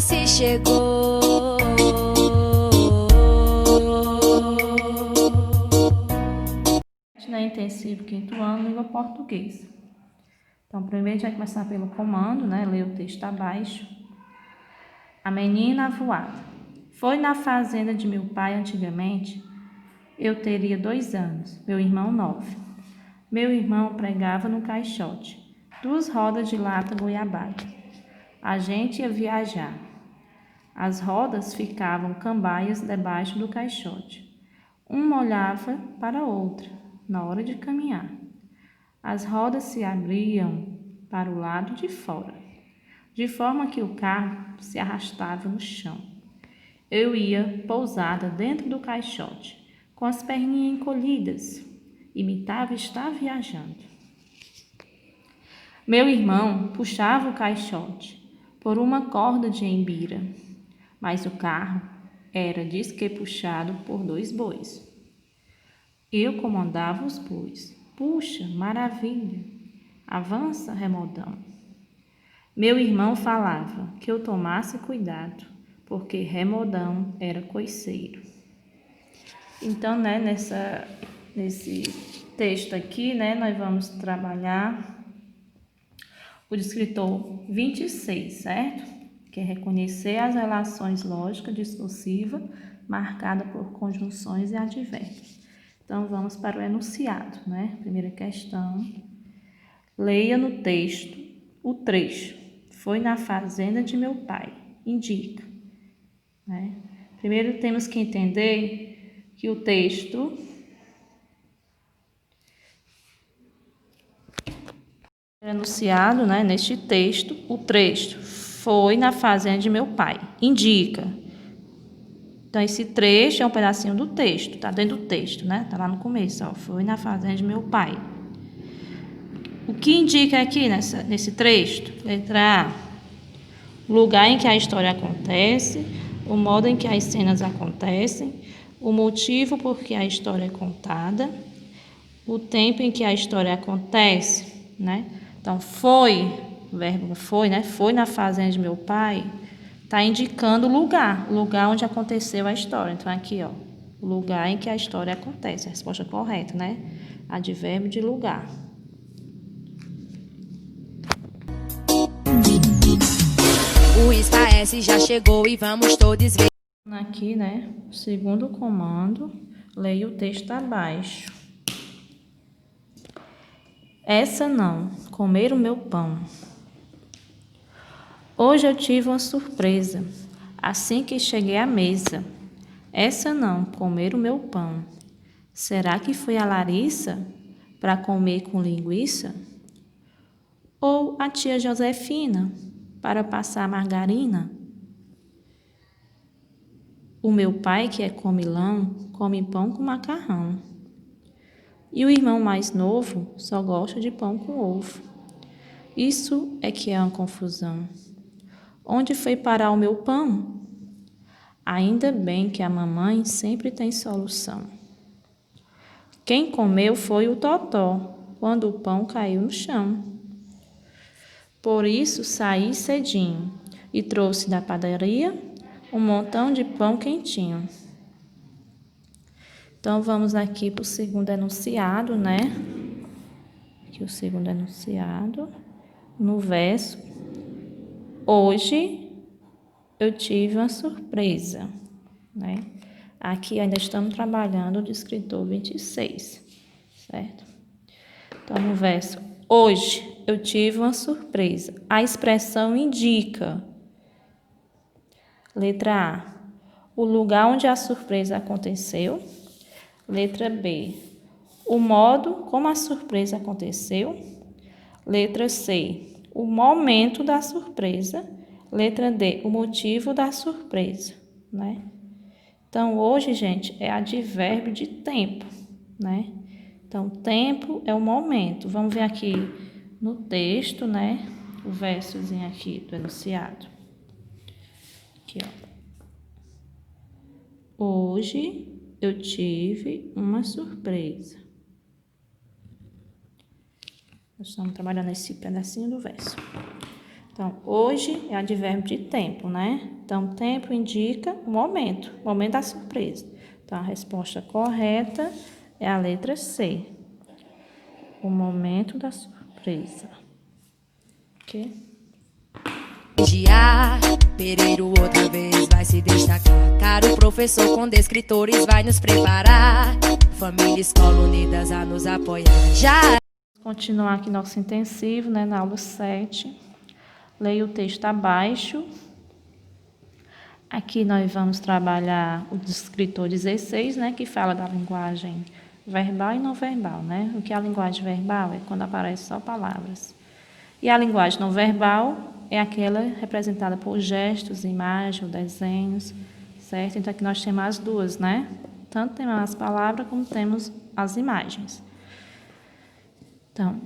S chegou. Na intensivo quinto ano, língua portuguesa. Então, primeiro a gente vai começar pelo comando, né? Ler o texto abaixo. A menina avoada. Foi na fazenda de meu pai antigamente. Eu teria 2 anos, meu irmão 9. Meu irmão pregava no caixote, 2 rodas de lata goiabada. A gente ia viajar. As rodas ficavam cambaias debaixo do caixote. Uma olhava para a outra, na hora de caminhar. As rodas se abriam para o lado de fora, de forma que o carro se arrastava no chão. Eu ia pousada dentro do caixote, com as perninhas encolhidas, imitava estar viajando. Meu irmão puxava o caixote por uma corda de embira, mas o carro era disque puxado por 2 bois. Eu comandava os bois. Puxa, maravilha! Avança, remodão. Meu irmão falava que eu tomasse cuidado, porque remodão era coiceiro. Então, né, nesse texto aqui, né, nós vamos trabalhar o descritor 26, certo? Que é reconhecer as relações lógicas discursivas marcadas por conjunções e advérbios. Então, vamos para o enunciado, né? Primeira questão. Leia no texto o trecho. Foi na fazenda de meu pai. Indica, né? Primeiro, temos que entender que o texto enunciado, né? Neste texto, o trecho foi na fazenda de meu pai. Indica. Então, esse trecho é um pedacinho do texto, tá dentro do texto, né? Tá lá no começo, ó. Foi na fazenda de meu pai. O que indica aqui nesse trecho? Letra A. O lugar em que a história acontece, o modo em que as cenas acontecem, o motivo por que a história é contada, o tempo em que a história acontece, né? Então, foi, o verbo foi, né? Foi na fazenda de meu pai, está indicando o lugar onde aconteceu a história. Então, aqui, ó, o lugar em que a história acontece, a resposta correta, né? Advérbio de lugar. O S já chegou e vamos todos ver. Aqui, né? O segundo comando, leia o texto abaixo. Essa não, comer o meu pão. Hoje eu tive uma surpresa, assim que cheguei à mesa. Essa não, comer o meu pão. Será que foi a Larissa para comer com linguiça? Ou a tia Josefina para passar margarina? O meu pai, que é comilão, come pão com macarrão. E o irmão mais novo só gosta de pão com ovo. Isso é que é uma confusão. Onde foi parar o meu pão? Ainda bem que a mamãe sempre tem solução. Quem comeu foi o Totó, quando o pão caiu no chão. Por isso saí cedinho e trouxe da padaria um montão de pão quentinho. Então, vamos aqui para o segundo enunciado, né? Aqui o segundo enunciado. No verso, hoje eu tive uma surpresa, né? Aqui ainda estamos trabalhando o descritor 26, certo? Então, no verso, hoje eu tive uma surpresa. A expressão indica, letra A, o lugar onde a surpresa aconteceu. Letra B, o modo como a surpresa aconteceu. Letra C, o momento da surpresa. Letra D, o motivo da surpresa, né? Então, hoje, gente, é advérbio de tempo, né? Então, tempo é o momento. Vamos ver aqui no texto, né? O versozinho aqui do enunciado. Aqui, ó. Hoje eu tive uma surpresa. Nós estamos trabalhando esse pedacinho do verso. Então, hoje é advérbio de tempo, né? Então, tempo indica o momento da surpresa. Então, a resposta correta é a letra C. O momento da surpresa. Ok? Vigiar, Pereiro outra vez vai se destacar. Caro professor com descritores vai nos preparar. Família e escola unidas a nos apoiar. Já Continuar aqui nosso intensivo, né, na aula 7. Leia o texto abaixo. Aqui nós vamos trabalhar o descritor 16, né, que fala da linguagem verbal e não verbal, né? O que é a linguagem verbal? É quando aparecem só palavras. E a linguagem não verbal é aquela representada por gestos, imagens ou desenhos, certo? Então aqui nós temos as duas, né? Tanto temos as palavras como temos as imagens. Então,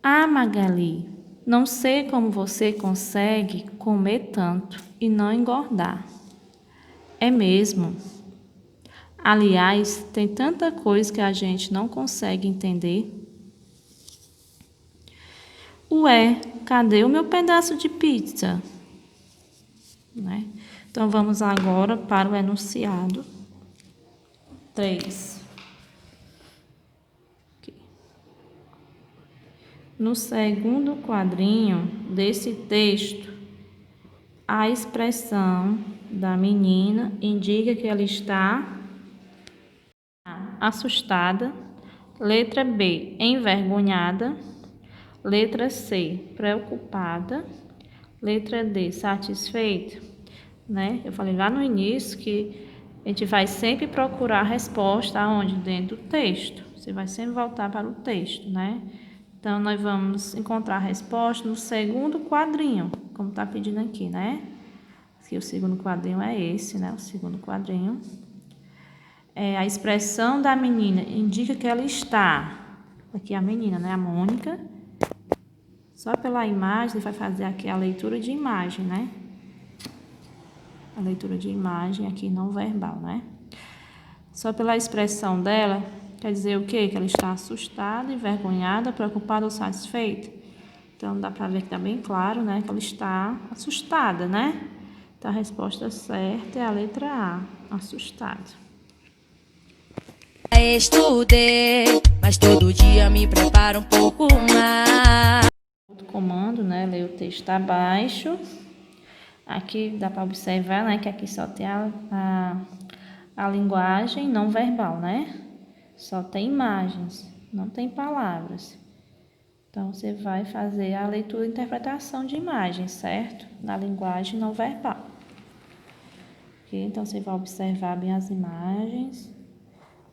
Magali, não sei como você consegue comer tanto e não engordar. É mesmo. Aliás, tem tanta coisa que a gente não consegue entender. Ué, cadê o meu pedaço de pizza? Né? Então, vamos agora para o enunciado 3. No segundo quadrinho desse texto, a expressão da menina indica que ela está assustada. Letra B, envergonhada. Letra C, preocupada. Letra D, satisfeita. Né? Eu falei lá no início que a gente vai sempre procurar a resposta aonde? Dentro do texto. Você vai sempre voltar para o texto, né? Então, nós vamos encontrar a resposta no segundo quadrinho, como está pedindo aqui, né? Aqui o segundo quadrinho é esse, né? O segundo quadrinho. A expressão da menina indica que ela está... Aqui a menina, né? A Mônica. Só pela imagem, ele vai fazer aqui a leitura de imagem, né? A leitura de imagem aqui não verbal, né? Só pela expressão dela... Quer dizer o quê? Que ela está assustada, envergonhada, preocupada ou satisfeita. Então, dá para ver que está bem claro, né? Que ela está assustada, né? Então, a resposta certa é a letra A, assustada. estudei, mas todo dia me preparo um pouco mais. Outro comando, né? Ler o texto abaixo. Aqui dá para observar, né? Que aqui só tem a linguagem não verbal, né? Só tem imagens, não tem palavras. Então, você vai fazer a leitura e interpretação de imagens, certo? Na linguagem não verbal. Okay? Então, você vai observar bem as imagens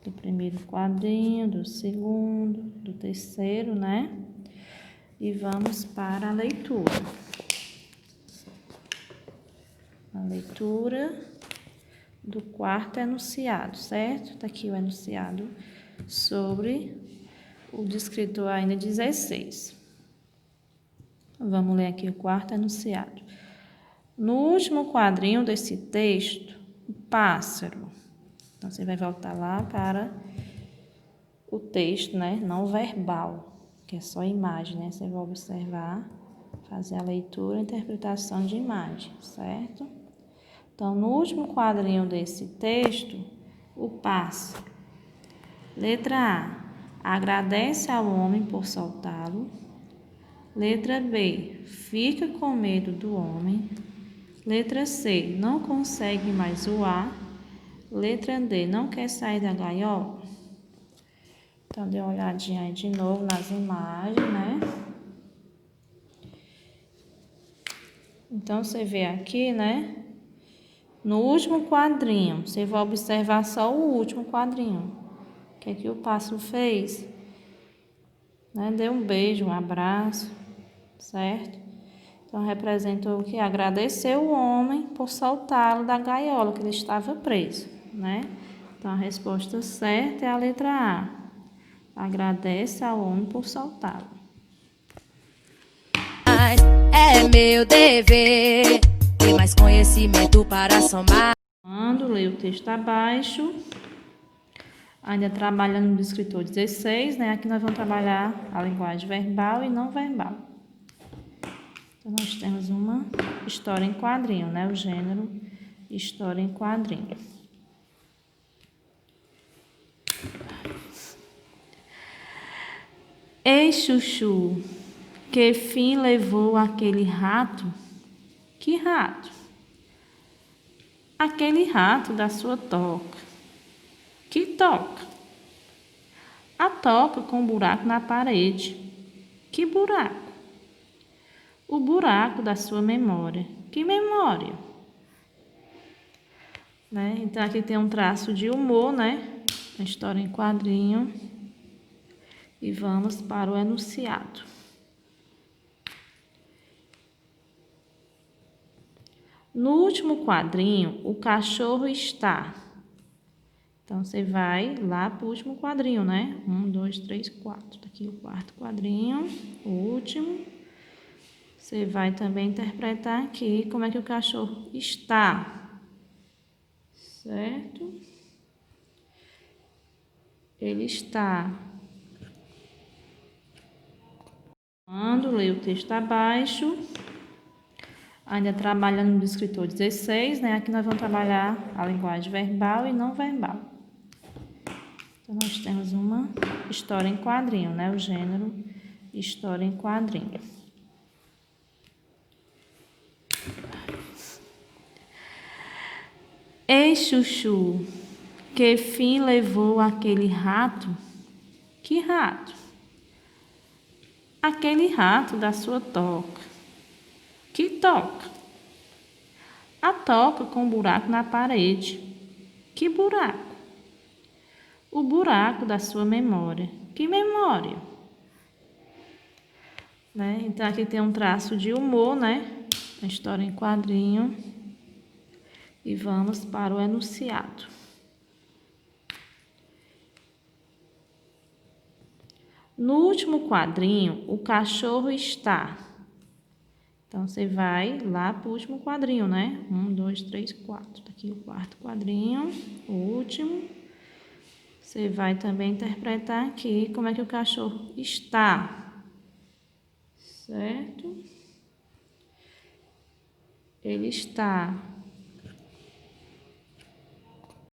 do primeiro quadrinho, do segundo, do terceiro, né? E vamos para a leitura. A leitura do quarto enunciado, certo? Está aqui o enunciado sobre o descritor ainda 16. Vamos ler aqui o quarto enunciado. No último quadrinho desse texto, o pássaro. Então, você vai voltar lá para o texto, né? Não verbal, que é só imagem, né? Você vai observar, fazer a leitura e interpretação de imagem, certo? Então, no último quadrinho desse texto, o pássaro. Letra A. Agradece ao homem por soltá-lo. Letra B. Fica com medo do homem. Letra C. Não consegue mais voar. Letra D. Não quer sair da gaiola. Então, dê uma olhadinha aí de novo nas imagens, né? Então, você vê aqui, né? No último quadrinho, você vai observar só o último quadrinho. O que é que o pássaro fez? Né? Deu um beijo, um abraço, certo? Então, representou o que? Agradeceu o homem por soltá-lo da gaiola, que ele estava preso, né? Então, a resposta certa é a letra A. Agradece ao homem por soltá-lo. É meu dever ter mais conhecimento para somar. Quando leio o texto abaixo, ainda trabalhando no descritor 16, né? Aqui nós vamos trabalhar a linguagem verbal e não verbal. Então, nós temos uma história em quadrinho, né? O gênero história em quadrinho. Ei, Chuchu, que fim levou aquele rato? Que rato? Aquele rato da sua toca. Que toca? A toca com buraco na parede. Que buraco? O buraco da sua memória. Que memória? Né? Então, aqui tem um traço de humor, né? A história em quadrinho. E vamos para o enunciado. No último quadrinho, o cachorro está. Então, você vai lá para o último quadrinho, né? 1, 2, 3, 4. Tá aqui o quarto quadrinho, o último. Você vai também interpretar aqui como é que o cachorro está. Certo? Ele está. Quando leio o texto abaixo, ainda trabalhando no escritor 16, né? Aqui nós vamos trabalhar a linguagem verbal e não verbal. Então, nós temos uma história em quadrinho, né? O gênero história em quadrinho. Ei, Chuchu, que fim levou aquele rato? Que rato? Aquele rato da sua toca. Que toca? A toca com buraco na parede. Que buraco? O buraco da sua memória. Que memória? Né? Então, aqui tem um traço de humor, né? A história em quadrinho. E vamos para o enunciado. No último quadrinho, o cachorro está. Então, você vai lá para o último quadrinho, né? 1, 2, 3, 4. Tá aqui o quarto quadrinho, o último. Você vai também interpretar aqui como é que o cachorro está. Certo? Ele está.